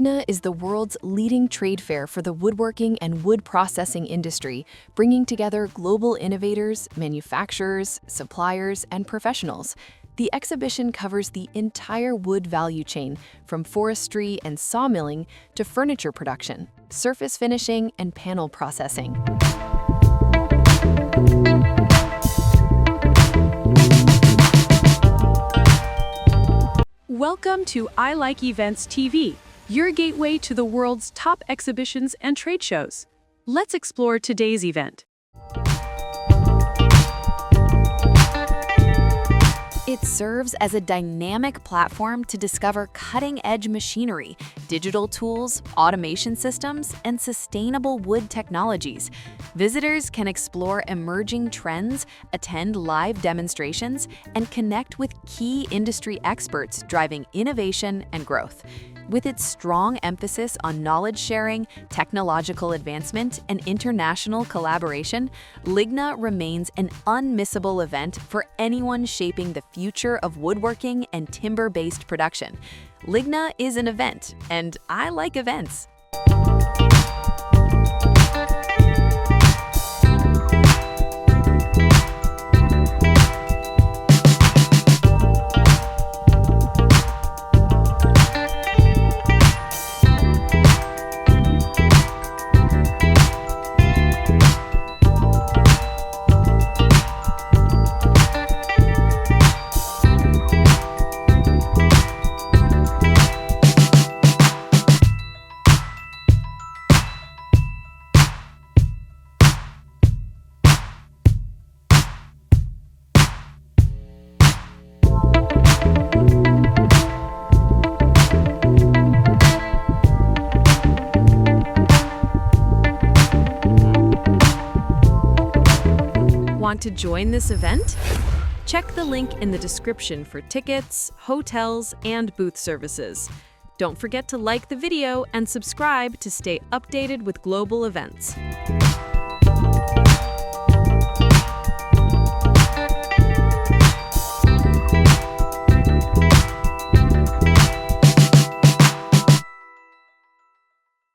LIGNA is the world's leading trade fair for the woodworking and wood processing industry, bringing together global innovators, manufacturers, suppliers, and professionals. The exhibition covers the entire wood value chain, from forestry and sawmilling to furniture production, surface finishing, and panel processing. Welcome to I Like Events TV, your gateway to the world's top exhibitions and trade shows. Let's explore today's event. It serves as a dynamic platform to discover cutting-edge machinery, digital tools, automation systems, and sustainable wood technologies. Visitors can explore emerging trends, attend live demonstrations, and connect with key industry experts driving innovation and growth. With its strong emphasis on knowledge sharing, technological advancement, and international collaboration, LIGNA remains an unmissable event for anyone shaping the future of woodworking and timber-based production. LIGNA is an event, and I like events. Want to join this event? Check the link in the description for tickets, hotels, and booth services. Don't forget to like the video and subscribe to stay updated with global events.